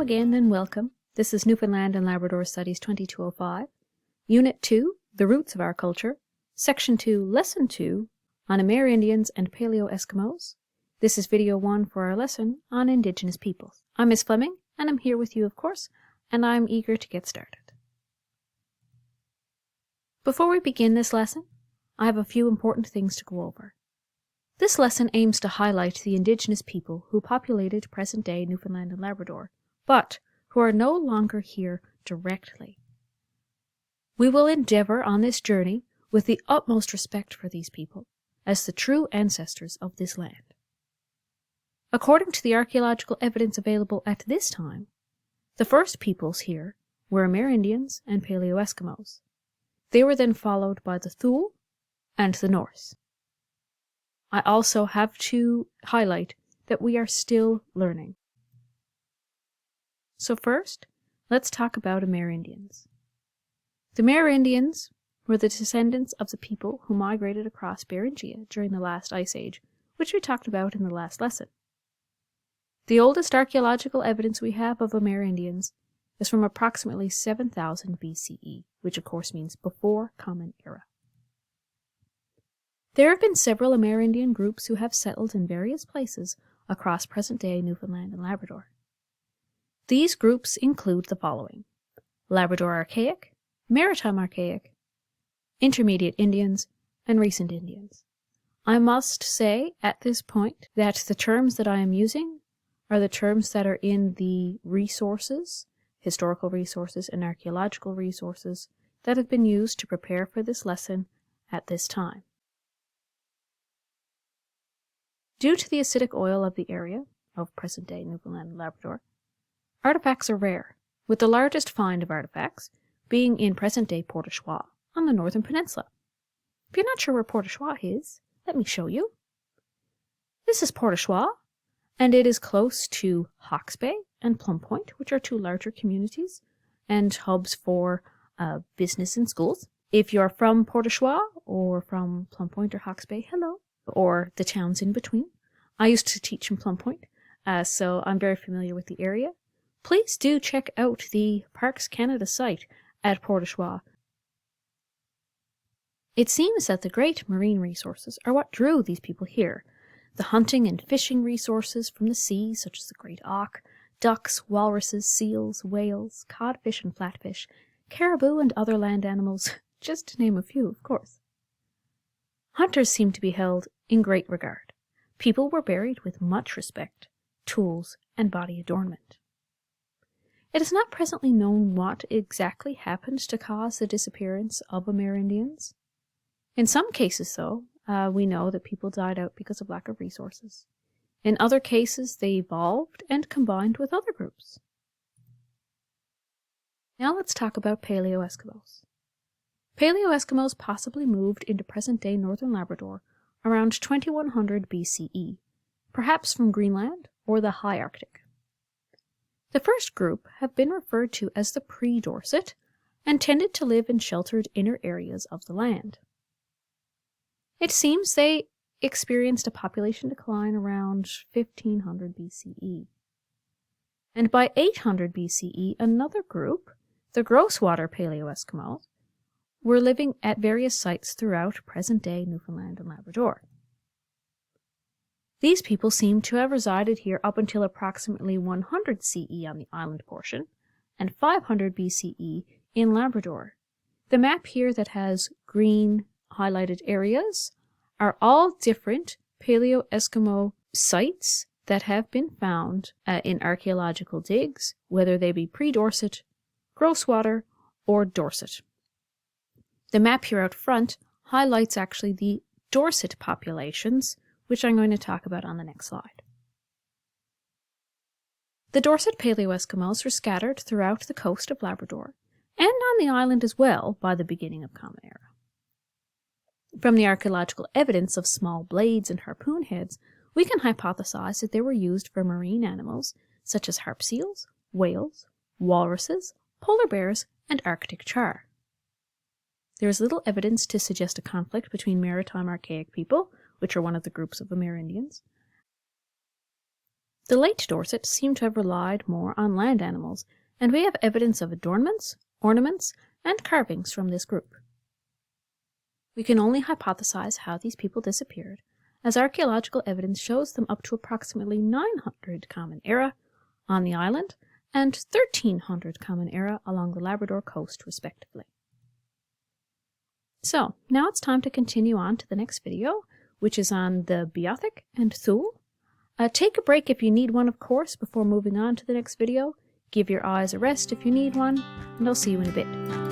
again and welcome. This is Newfoundland and Labrador Studies 2205, Unit 2, The Roots of Our Culture, Section 2, Lesson 2, on AmerIndians and Paleo Eskimos. This is Video 1 for our lesson on Indigenous peoples. I'm Miss Fleming, and I'm here with you, of course, and I'm eager to get started. Before we begin this lesson, I have a few important things to go over. This lesson aims to highlight the Indigenous people who populated present-day Newfoundland and Labrador, but who are no longer here directly. We will endeavour on this journey with the utmost respect for these people, as the true ancestors of this land. According to the archaeological evidence available at this time, the first peoples here were AmerIndians and Paleo Eskimos. They were then followed by the Thule and the Norse. I also have to highlight that we are still learning. So first, let's talk about AmerIndians. The AmerIndians were the descendants of the people who migrated across Beringia during the last ice age, which we talked about in the last lesson. The oldest archaeological evidence we have of AmerIndians is from approximately 7000 BCE, which of course means before Common Era. There have been several AmerIndian groups who have settled in various places across present-day Newfoundland and Labrador. These groups include the following: Labrador Archaic, Maritime Archaic, Intermediate Indians, and Recent Indians. I must say at this point that the terms that I am using are the terms that are in the resources, historical resources and archaeological resources, that have been used to prepare for this lesson at this time. Due to the acidic oil of the area of present-day Newfoundland and Labrador, artifacts are rare, with the largest find of artifacts being in present-day Port au Choix on the Northern Peninsula. If you're not sure where Port au Choix is, let me show you. This is Port au Choix, and it is close to Hawke's Bay and Plum Point, which are two larger communities and hubs for business and schools. If you're from Port au Choix or from Plum Point or Hawke's Bay, hello, or the towns in between. I used to teach in Plum Point, so I'm very familiar with the area. Please do check out the Parks Canada site at Port au Choix. It seems that the great marine resources are what drew these people here. The hunting and fishing resources from the sea, such as the great auk, ducks, walruses, seals, whales, codfish and flatfish, caribou and other land animals, just to name a few, of course. Hunters seem to be held in great regard. People were buried with much respect, tools, and body adornment. It is not presently known what exactly happened to cause the disappearance of AmerIndians. In some cases, though, we know that people died out because of lack of resources. In other cases, they evolved and combined with other groups. Now let's talk about Paleo Eskimos. Paleo Eskimos possibly moved into present-day northern Labrador around 2100 BCE, perhaps from Greenland or the High Arctic. The first group have been referred to as the pre-Dorset and tended to live in sheltered inner areas of the land. It seems they experienced a population decline around 1500 BCE. And by 800 BCE, another group, the Grosswater Paleo Eskimos, were living at various sites throughout present-day Newfoundland and Labrador. These people seem to have resided here up until approximately 100 CE on the island portion, and 500 BCE in Labrador. The map here that has green highlighted areas are all different Paleo Eskimo sites that have been found in archaeological digs, whether they be pre-Dorset, Grosswater, or Dorset. The map here out front highlights actually the Dorset populations, which I'm going to talk about on the next slide. The Dorset Paleo Eskimos were scattered throughout the coast of Labrador and on the island as well by the beginning of Common Era. From the archaeological evidence of small blades and harpoon heads, we can hypothesize that they were used for marine animals such as harp seals, whales, walruses, polar bears, and Arctic char. There is little evidence to suggest a conflict between Maritime Archaic people, which are one of the groups of AmerIndians, The late Dorset seem to have relied more on land animals, and we have evidence of adornments, ornaments, and carvings from this group. We can only hypothesize how these people disappeared, as archaeological evidence shows them up to approximately 900 Common Era on the island and 1300 Common Era along the Labrador coast, respectively. So, now it's time to continue on to the next video, which is on the Beothuk and Thule. Take a break if you need one, of course, before moving on to the next video. Give your eyes a rest if you need one, and I'll see you in a bit.